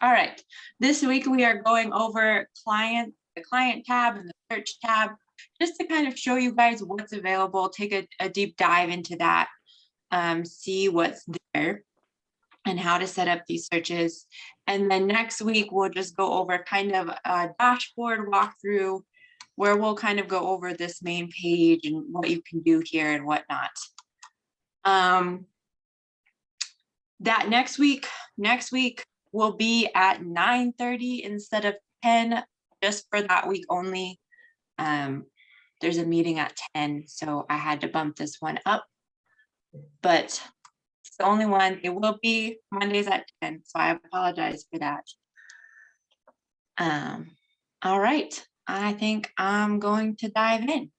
All right, this week we are going over the client tab and the search tab, just to kind of show you guys what's available, take a deep dive into that, see what's there and how to set up these searches. And then next week, we'll just go over kind of a dashboard walkthrough where we'll kind of go over this main page and what you can do here and whatnot. That next week will be at 9:30 instead of 10, just for that week only. There's a meeting at 10, so I had to bump this one up, but it's the only one. It will be Mondays at 10, so I apologize for that. All right, I think I'm going to dive in.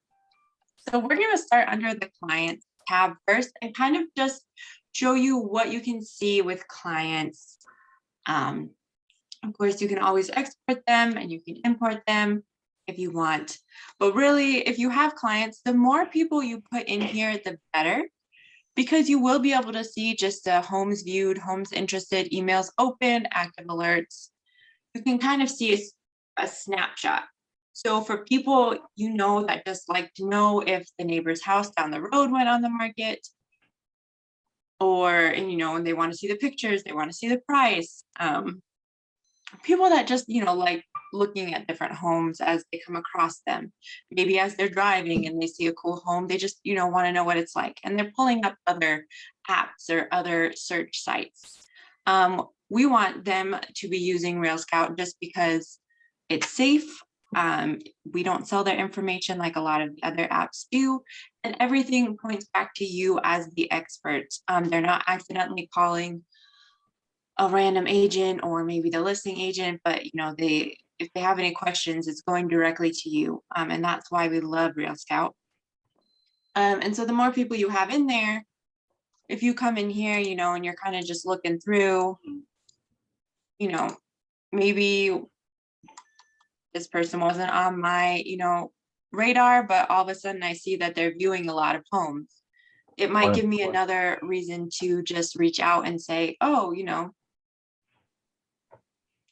So we're going to start under the client tab first and kind of just show you what you can see with clients. Of course, you can always export them and you can import them if you want. But really, if you have clients, the more people you put in here, the better, because you will be able to see just the homes viewed, homes interested, emails open, active alerts. You can kind of see a snapshot. So for people that just like to know if the neighbor's house down the road went on the market, or and they want to see the pictures, they want to see the price. People that just like looking at different homes as they come across them, maybe as they're driving and they see a cool home, they just want to know what it's like, and they're pulling up other apps or other search sites. We want them to be using Rail Scout just because it's safe. We don't sell their information like a lot of the other apps do, and everything points back to you as the expert. They're not accidentally calling a random agent or maybe the listing agent, but if they have any questions, it's going directly to you, and that's why we love Rail Scout. And so the more people you have in there, if you come in here, and you're kind of just looking through, maybe this person wasn't on my, radar, but all of a sudden I see that they're viewing a lot of homes. It might give me another reason to just reach out and say, oh,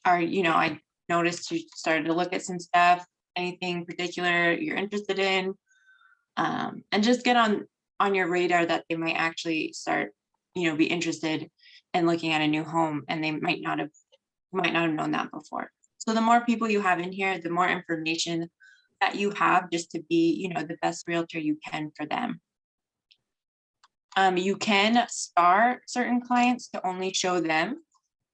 I noticed you started to look at some stuff, anything particular you're interested in, and just get on your radar that they might actually start, be interested in looking at a new home, and they might not have known that before. So the more people you have in here, the more information that you have just to be, the best realtor you can for them. You can star certain clients to only show them.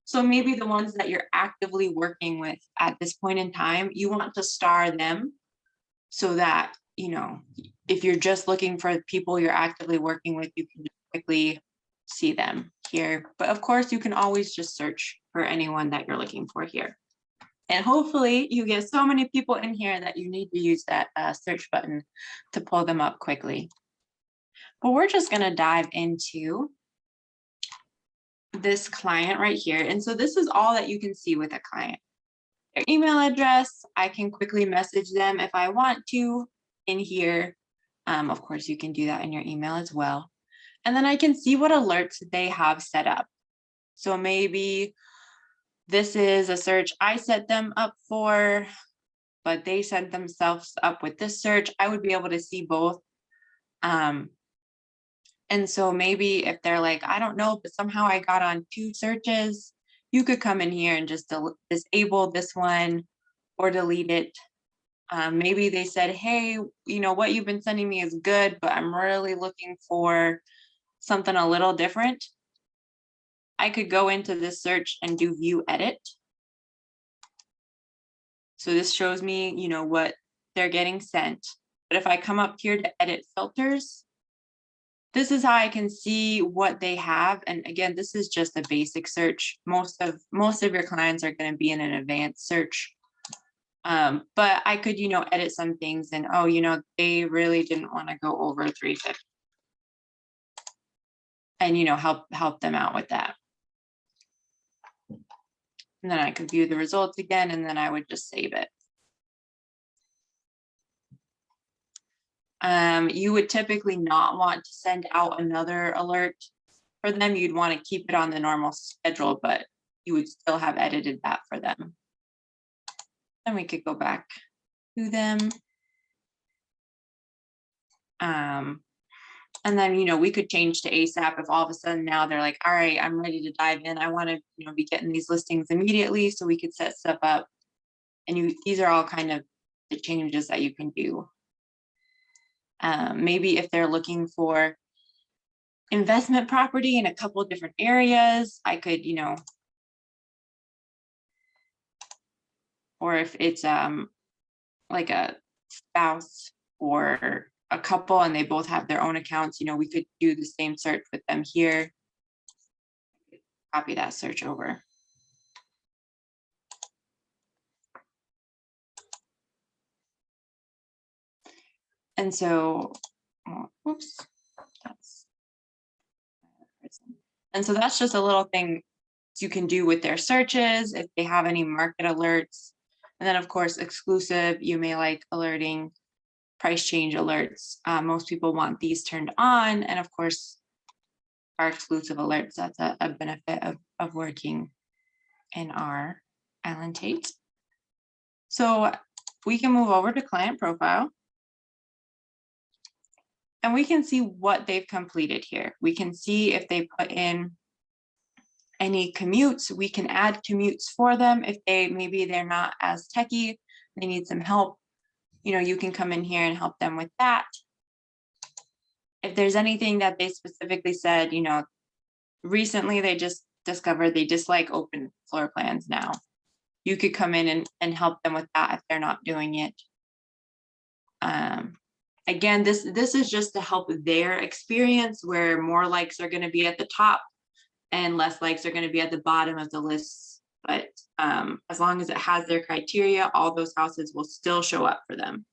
So maybe the ones that you're actively working with at this point in time, you want to star them so that, if you're just looking for people you're actively working with, you can just quickly see them here. But of course, you can always just search for anyone that you're looking for here. And hopefully you get so many people in here that you need to use that search button to pull them up quickly. But we're just going to dive into this client right here. And so this is all that you can see with a client. Their email address, I can quickly message them if I want to in here. Of course, you can do that in your email as well. And then I can see what alerts they have set up. So maybe this is a search I set them up for, but they set themselves up with this search. I would be able to see both. And so maybe if they're like, I don't know, but somehow I got on 2 searches, you could come in here and just disable this one or delete it. Maybe they said, hey, what you've been sending me is good, but I'm really looking for something a little different. I could go into this search and do view edit. So this shows me, what they're getting sent. But if I come up here to edit filters, this is how I can see what they have. And again, this is just a basic search. Most of your clients are going to be in an advanced search. But I could, edit some things and, they really didn't want to go over 350. And, help them out with that. And then I could view the results again, and then I would just save it. You would typically not want to send out another alert for them. You'd want to keep it on the normal schedule, but you would still have edited that for them. Then we could go back to them. And then, we could change to ASAP if all of a sudden now they're like, all right, I'm ready to dive in. I want to, be getting these listings immediately. So we could set stuff up. And these are all kind of the changes that you can do. Maybe if they're looking for investment property in a couple of different areas, I could, or if it's like a spouse or a couple and they both have their own accounts, we could do the same search with them here. Copy that search over. And so, oops, and so that's just a little thing you can do with their searches if they have any market alerts. And then of course, exclusive, you may like alerting price change alerts. Most people want these turned on. And of course, our exclusive alerts, that's a benefit of working in our Island Tate. So we can move over to client profile. And we can see what they've completed here. We can see if they put in any commutes. We can add commutes for them. If maybe they're not as techie, they need some help, you can come in here and help them with that. If there's anything that they specifically said, recently they just discovered they dislike open floor plans now. You could come in and help them with that if they're not doing it. Again, this is just to help their experience, where more likes are going to be at the top and less likes are going to be at the bottom of the list. But as long as it has their criteria, all those houses will still show up for them.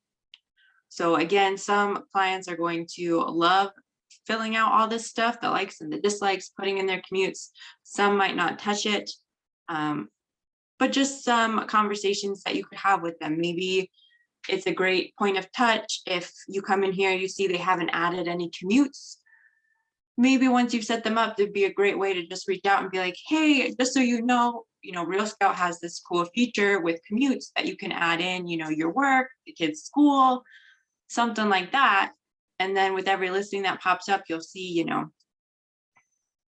So again, some clients are going to love filling out all this stuff, the likes and the dislikes, putting in their commutes. Some might not touch it, but just some conversations that you could have with them. Maybe it's a great point of touch. If you come in here, you see they haven't added any commutes. Maybe once you've set them up, it'd be a great way to just reach out and be like, hey, just so you know, Real Scout has this cool feature with commutes that you can add in, your work, the kids' school, something like that. And then with every listing that pops up, you'll see,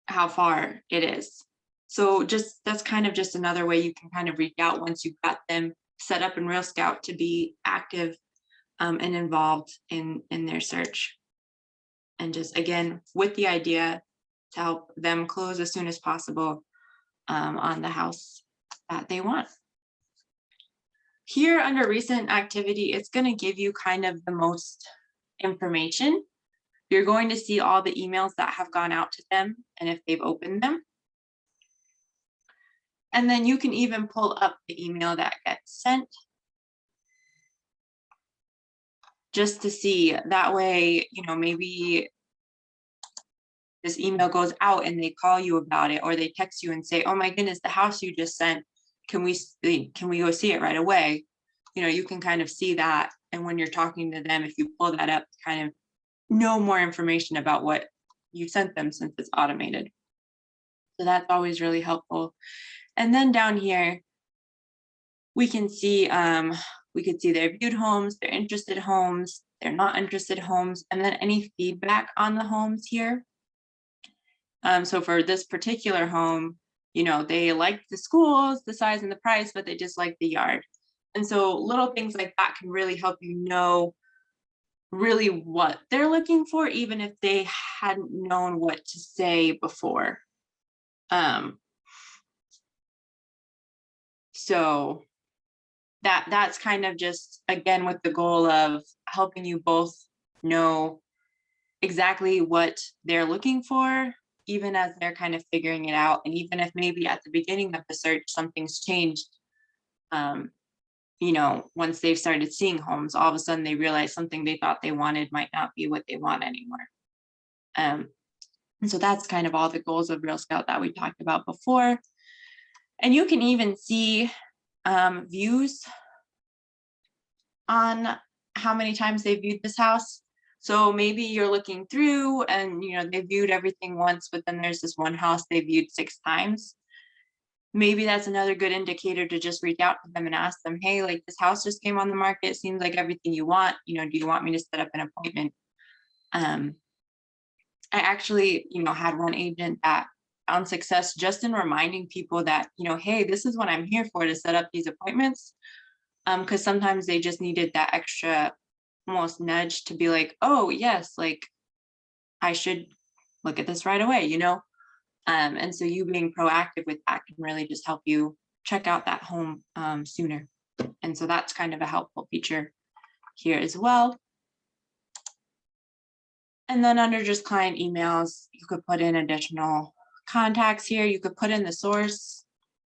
how far it is. So that's kind of just another way you can kind of reach out once you've got them set up in Real Scout to be active and involved in their search. And just, again, with the idea to help them close as soon as possible on the house that they want. Here under recent activity, it's going to give you kind of the most information. You're going to see all the emails that have gone out to them and if they've opened them. And then you can even pull up the email that gets sent just to see. That way, maybe this email goes out and they call you about it, or they text you and say, oh my goodness, the house you just sent, can we go see it right away? You can kind of see that. And when you're talking to them, if you pull that up, kind of know more information about what you sent them since it's automated. So that's always really helpful. And then down here, we can see, we could see their viewed homes, their interested homes, their not interested homes, and then any feedback on the homes here. So for this particular home, they like the schools, the size and the price, but they just like the yard. And so little things like that can really help you know really what they're looking for, even if they hadn't known what to say before. So that's kind of just, again, with the goal of helping you both know exactly what they're looking for, even as they're kind of figuring it out. And even if maybe at the beginning of the search, something's changed, once they've started seeing homes, all of a sudden they realize something they thought they wanted might not be what they want anymore. And so that's kind of all the goals of Real Scout that we talked about before. And you can even see views on how many times they viewed this house. So maybe you're looking through and they viewed everything once, but then there's this one house they viewed 6 times. maybe that's another good indicator to just reach out to them and ask them, hey, like this house just came on the market. It seems like everything you want, do you want me to set up an appointment? I actually, had one agent that found success just in reminding people that, hey, this is what I'm here for, to set up these appointments. Because sometimes they just needed that extra almost nudge to be like, oh yes, like I should look at this right away. And so you being proactive with that can really just help you check out that home sooner. And so that's kind of a helpful feature here as well. And then under just client emails, you could put in additional contacts here. You could put in the source.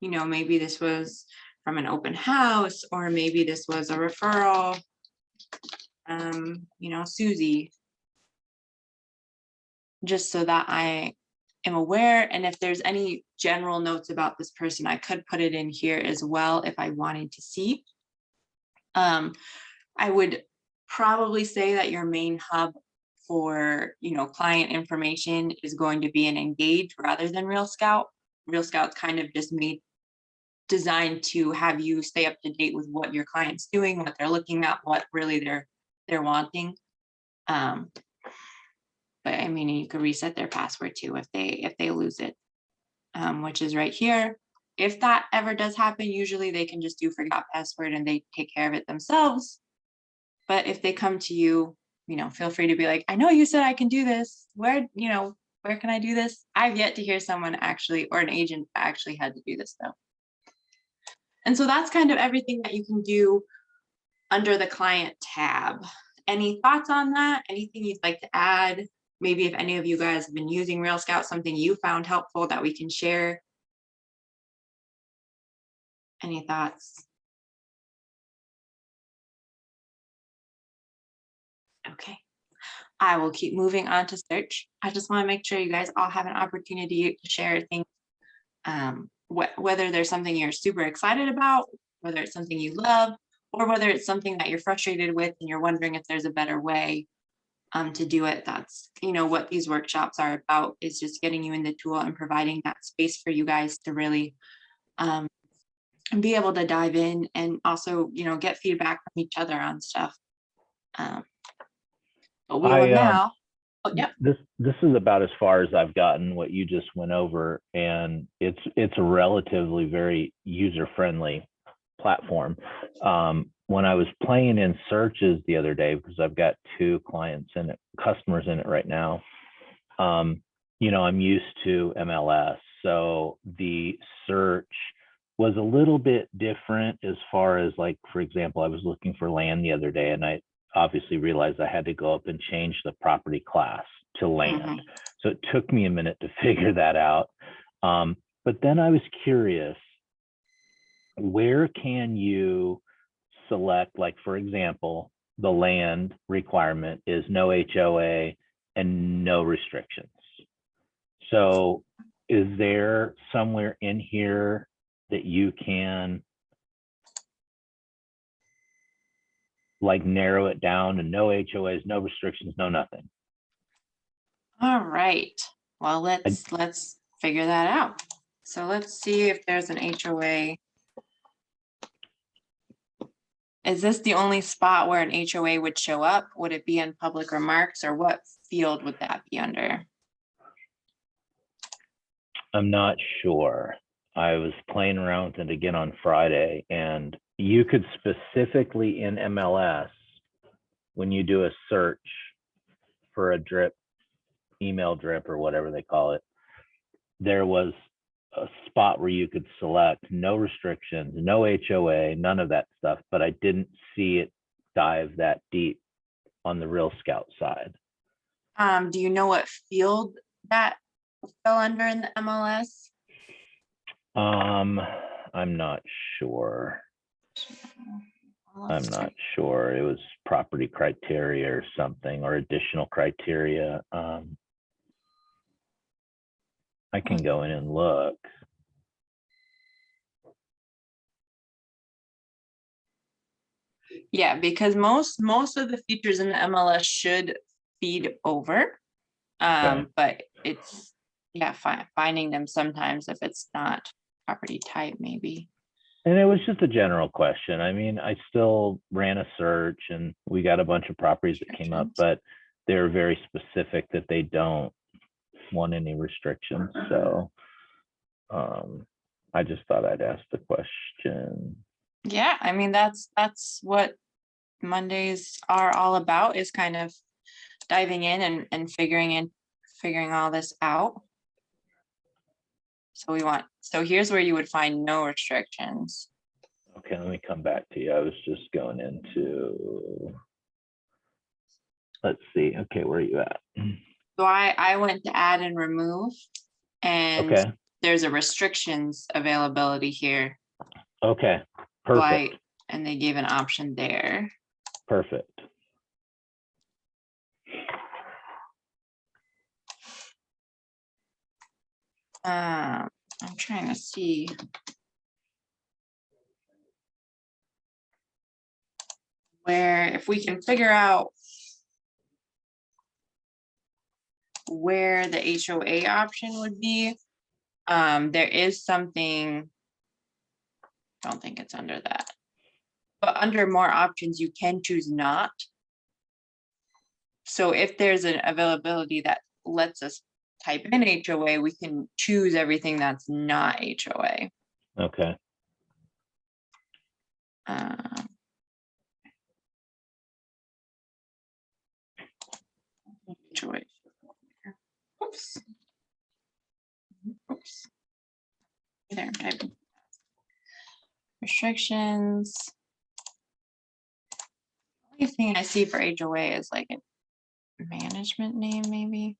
Maybe this was from an open house, or maybe this was a referral. Susie. Just so that I am aware. And if there's any general notes about this person, I could put it in here as well if I wanted to see. I would probably say that your main hub for, client information is going to be an Engage rather than Real Scout. Real Scout's kind of just designed to have you stay up to date with what your client's doing, what they're looking at, what really they're wanting. But I mean, you could reset their password too if they lose it, which is right here. If that ever does happen, usually they can just do forgot password and they take care of it themselves. But if they come to you, feel free to be like, I know you said I can do this. Where can I do this? I've yet to hear someone actually, or an agent actually had to do this though. And so that's kind of everything that you can do under the client tab. Any thoughts on that? Anything you'd like to add? Maybe if any of you guys have been using Real Scout, something you found helpful that we can share. Any thoughts? Okay, I will keep moving on to search. I just want to make sure you guys all have an opportunity to share things, whether there's something you're super excited about, whether it's something you love, or whether it's something that you're frustrated with and you're wondering if there's a better way to do it. That's what these workshops are about, is just getting you in the tool and providing that space for you guys to really be able to dive in and also get feedback from each other on stuff. But we will now. Oh, yeah. This is about as far as I've gotten what you just went over, and it's a relatively very user-friendly platform. When I was playing in searches the other day, because I've got 2 customers in it right now, I'm used to MLS, so the search was a little bit different as far as, like, for example, I was looking for land the other day, and I obviously realized I had to go up and change the property class to land. Mm-hmm. So it took me a minute to figure that out. But then I was curious, where can you select, like, for example, the land requirement is no HOA and no restrictions. So is there somewhere in here that you can like narrow it down to no HOAs, no restrictions, no nothing? All right. Well, let's figure that out. So let's see if there's an HOA. Is this the only spot where an HOA would show up? Would it be in public remarks, or what field would that be under? I'm not sure. I was playing around with it again on Friday, and you could specifically in MLS, when you do a search for a drip, email drip or whatever they call it, there was a spot where you could select no restrictions, no HOA, none of that stuff, but I didn't see it dive that deep on the Real Scout side. Do you know what field that fell under in the MLS? I'm not sure. I'm not sure. It was property criteria or something, or additional criteria. I can go in and look. Yeah, because most of the features in the MLS should feed over. Okay. But it's finding them sometimes if it's not property type maybe. And it was just a general question. I mean, I still ran a search and we got a bunch of properties that came up, but they're very specific that they don't want any restrictions. So I just thought I'd ask the question. Yeah, I mean, that's what Mondays are all about, is kind of diving in and figuring all this out. So here's where you would find no restrictions. Okay, let me come back to you. I was just going into, let's see. Okay, where are you at? So I went to add and remove, and Okay. there's a restrictions availability here. Okay, So perfect. and they gave an option there. Perfect. I'm trying to see. Where, if we can figure out where the HOA option would be, there is something, I don't think it's under that, but under more options, you can choose not. So if there's an availability that lets us type in HOA, we can choose everything that's not HOA. Okay. HOA. Oops. Oops. There, I'm typing. Restrictions. The only thing I see for HOA is like a management name, maybe.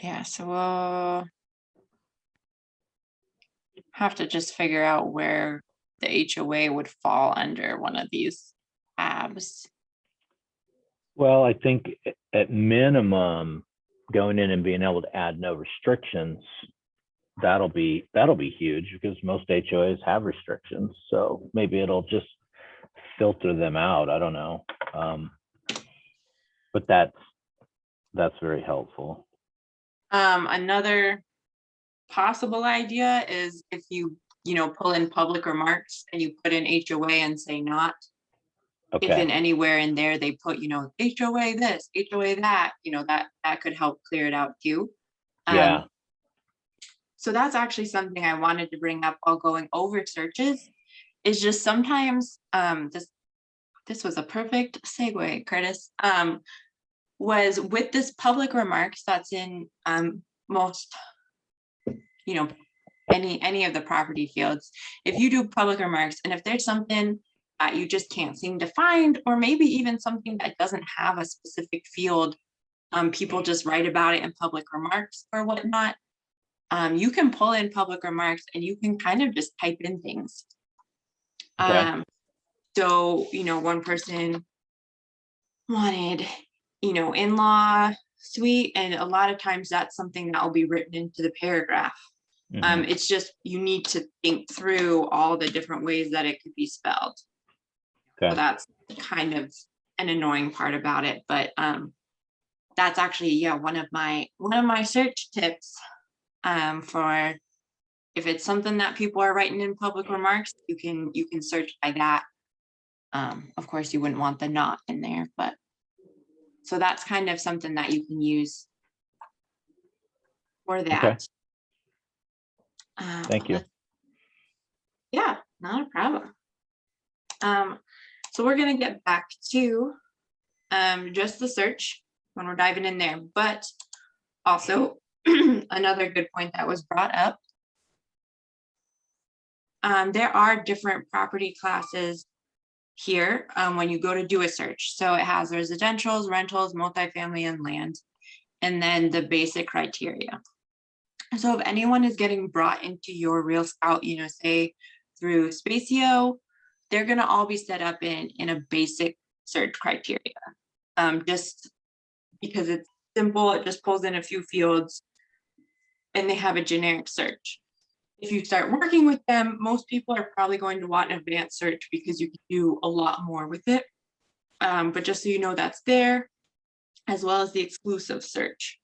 Yeah, so we'll have to just figure out where the HOA would fall under one of these tabs. Well, I think at minimum, going in and being able to add no restrictions, that'll be huge, because most HOAs have restrictions. So maybe it'll just filter them out. I don't know. But that's very helpful. Another possible idea is if you pull in public remarks and you put in HOA and say not. If Okay. in anywhere in there they put, HOA this, HOA that, that could help clear it out too. Yeah. So that's actually something I wanted to bring up while going over searches, is just sometimes, this was a perfect segue, Curtis, was with this public remarks that's in most, any of the property fields. If you do public remarks, and if there's something that you just can't seem to find, or maybe even something that doesn't have a specific field, people just write about it in public remarks or whatnot, you can pull in public remarks and you can kind of just type in things. Okay. So, one person wanted, in-law suite, and a lot of times that's something that will be written into the paragraph. It's just, you need to think through all the different ways that it could be spelled. Okay. So that's kind of an annoying part about it, but that's actually, one of my search tips for if it's something that people are writing in public remarks, you can search by that. Of course, you wouldn't want the not in there, but so that's kind of something that you can use for that. Okay. Thank you. Yeah, not a problem. So we're gonna get back to just the search when we're diving in there, but also another good point that was brought up. There are different property classes here when you go to do a search. So it has residentials, rentals, multifamily, and land, and then the basic criteria. So if anyone is getting brought into your Real Scout, say through Spacio, they're gonna all be set up in a basic search criteria. Just because it's simple, it just pulls in a few fields and they have a generic search. If you start working with them, most people are probably going to want an advanced search because you can do a lot more with it. But just so you know, that's there, as well as the exclusive search.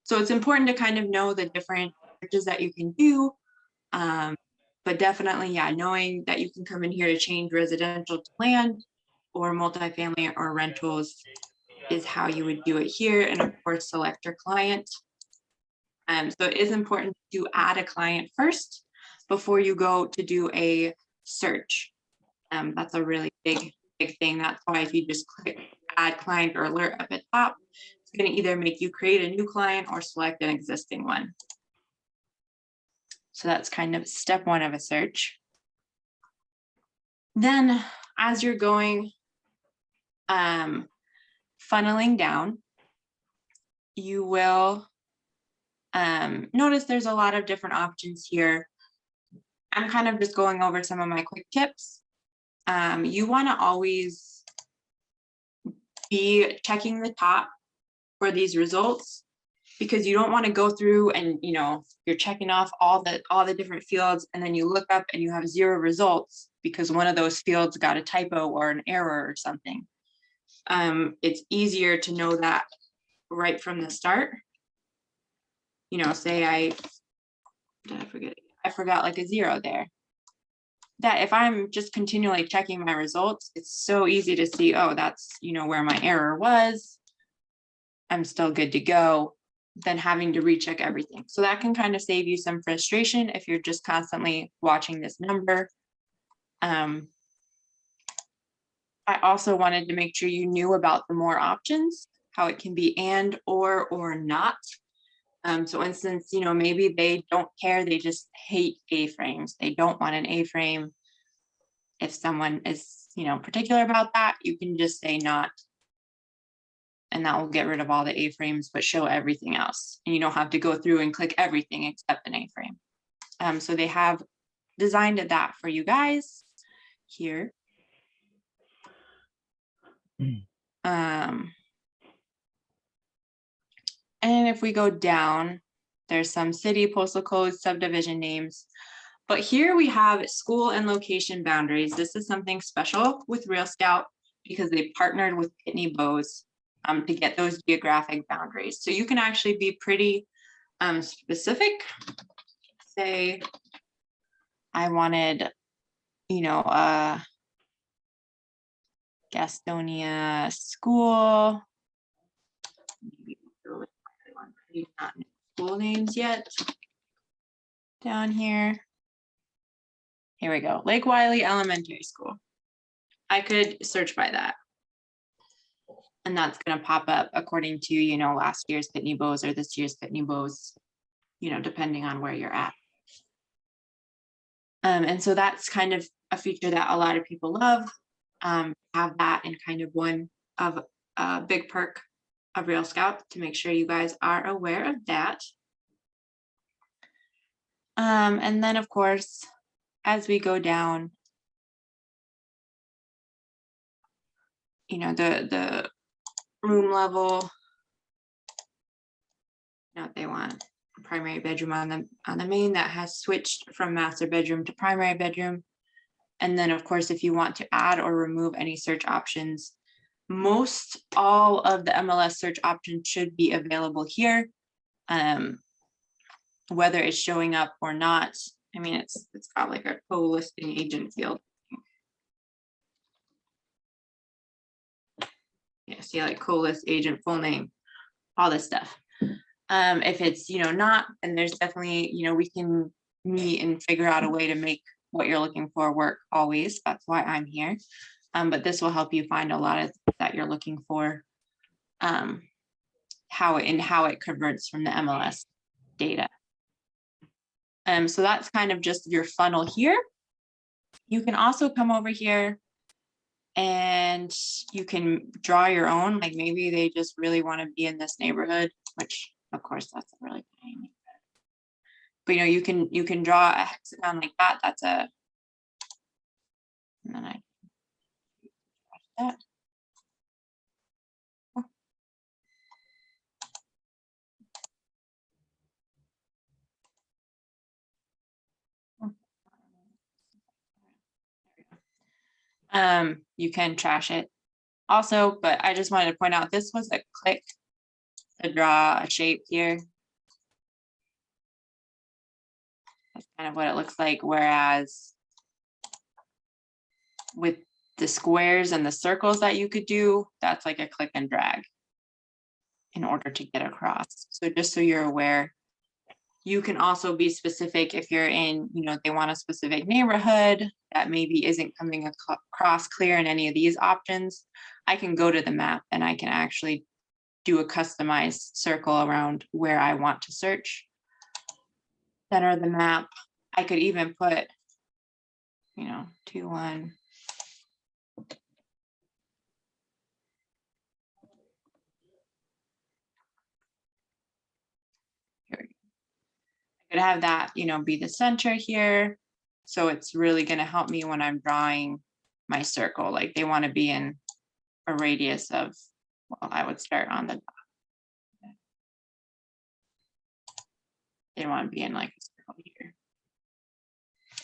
So it's important to kind of know the different searches that you can do. But definitely, yeah, knowing that you can come in here to change residential to land or multifamily or rentals is how you would do it here. And of course, select your client. So it is important to add a client first before you go to do a search. That's a really big thing. That's why if you just click add client or alert up at top, it's going to either make you create a new client or select an existing one. So that's kind of step one of a search. Then as you're going, funneling down, you will notice there's a lot of different options here. I'm kind of just going over some of my quick tips. You want to always be checking the top for these results, because you don't want to go through and you're checking off all the different fields, and then you look up and you have 0 results because one of those fields got a typo or an error or something. It's easier to know that right from the start. Say I forgot like a 0 there. That if I'm just continually checking my results, it's so easy to see, oh, that's where my error was. I'm still good to go, than having to recheck everything. So that can kind of save you some frustration if you're just constantly watching this number. I also wanted to make sure you knew about the more options, how it can be and or not. So instance, maybe they don't care, they just hate A-frames. They don't want an A-frame. If someone is, particular about that, you can just say not. And that will get rid of all the A-frames, but show everything else. And you don't have to go through and click everything except an A-frame. So they have designed that for you guys here. And if we go down, there's some city, postal codes, subdivision names. But here we have school and location boundaries. This is something special with Real Scout because they partnered with Pitney Bowes to get those geographic boundaries. So you can actually be pretty specific. Say, I wanted, Gastonia school. Maybe not school names yet. Down here. Here we go. Lake Wiley Elementary School. I could search by that. And that's going to pop up according to, last year's Pitney Bowes or this year's Pitney Bowes, depending on where you're at. And so that's kind of a feature that a lot of people love. Have that in kind of one of a big perk of Real Scout, to make sure you guys are aware of that. And then of course, as we go down, the room level, they want a primary bedroom on the main that has switched from master bedroom to primary bedroom. And then of course, if you want to add or remove any search options, most all of the MLS search options should be available here. Whether it's showing up or not. I mean, it's got like a co-listing agent field. Yeah, see, like co-list agent, full name, all this stuff. If it's not, then there's definitely we can meet and figure out a way to make what you're looking for work always. That's why I'm here. But this will help you find a lot of that you're looking for. How it converts from the MLS data. So that's kind of just your funnel here. You can also come over here and you can draw your own, like maybe they just really want to be in this neighborhood, which of course that's a really tiny neighborhood. But you can draw a hexagon like that. That's a, and then I that. You can trash it also, but I just wanted to point out this was a click to draw a shape here. That's kind of what it looks like. Whereas with the squares and the circles that you could do, that's like a click and drag in order to get across. So just so you're aware, you can also be specific if you're in, they want a specific neighborhood that maybe isn't coming across clear in any of these options. I can go to the map and I can actually do a customized circle around where I want to search. Center of the map. I could even put, 2, 1. I could have that, be the center here. So it's really going to help me when I'm drawing my circle. Like they want to be in a radius of, well, I would start on the top. They want to be in like a circle here.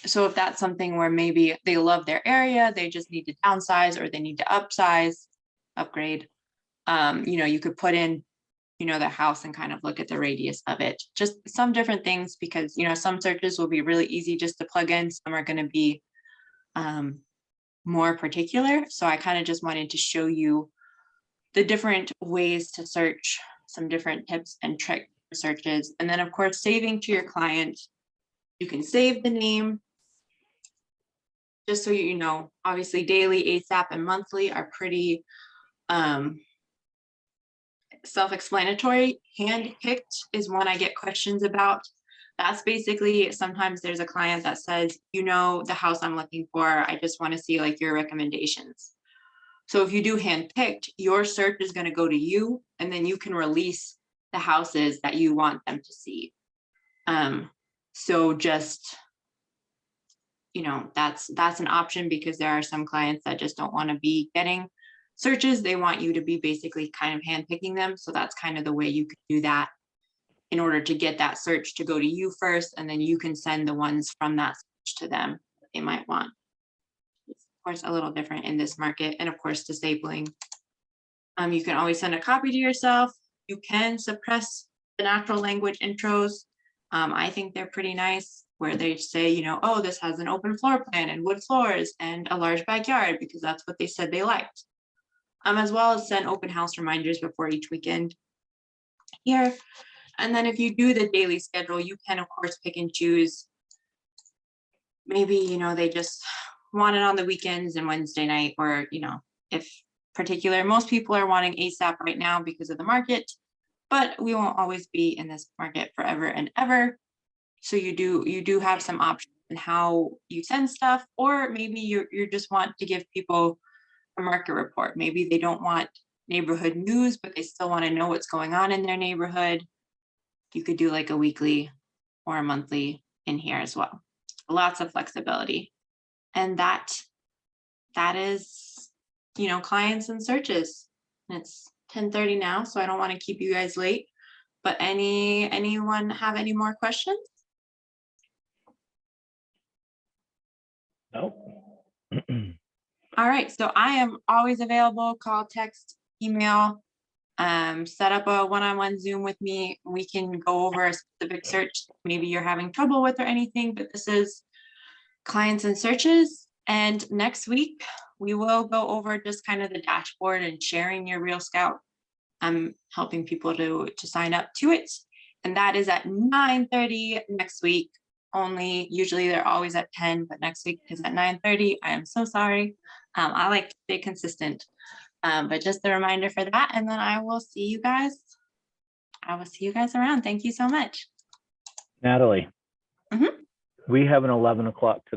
So if that's something where maybe they love their area, they just need to downsize or they need to upgrade, you could put in, the house and kind of look at the radius of it. Just some different things because, some searches will be really easy just to plug in. Some are going to be more particular. So I kind of just wanted to show you the different ways to search, some different tips and tricks for searches. And then of course, saving to your client, you can save the name. Just so you know, obviously daily, ASAP, and monthly are pretty self-explanatory. Hand-picked is one I get questions about. That's basically, sometimes there's a client that says, the house I'm looking for, I just want to see like your recommendations. So if you do hand-picked, your search is going to go to you, and then you can release the houses that you want them to see. So just, that's an option because there are some clients that just don't want to be getting searches. They want you to be basically kind of handpicking them. So that's kind of the way you could do that in order to get that search to go to you first, and then you can send the ones from that search to them that they might want. It's of course a little different in this market, and of course disabling. You can always send a copy to yourself. You can suppress the natural language intros. I think they're pretty nice, where they say, oh, this has an open floor plan and wood floors and a large backyard, because that's what they said they liked. As well as send open house reminders before each weekend here. And then if you do the daily schedule, you can of course pick and choose. Maybe, they just want it on the weekends and Wednesday night, or, if particular, most people are wanting ASAP right now because of the market, but we won't always be in this market forever and ever. So you do have some options in how you send stuff, or maybe you just want to give people a market report. Maybe they don't want neighborhood news, but they still want to know what's going on in their neighborhood. You could do like a weekly or a monthly in here as well. Lots of flexibility. And that is, clients and searches. And it's 10:30 now, so I don't want to keep you guys late. But anyone have any more questions? Nope. All right, so I am always available. Call, text, email, set up a one-on-one Zoom with me. We can go over a specific search maybe you're having trouble with or anything, but this is clients and searches. And next week, we will go over just kind of the dashboard and sharing your Real Scout. I'm helping people to sign up to it. And that is at 9:30 next week. Only usually they're always at 10, but next week is at 9:30. I am so sorry. I like to stay consistent, but just a reminder for that. And then I will see you guys. Around. Thank you so much. Natalie, we have an 11 o'clock today.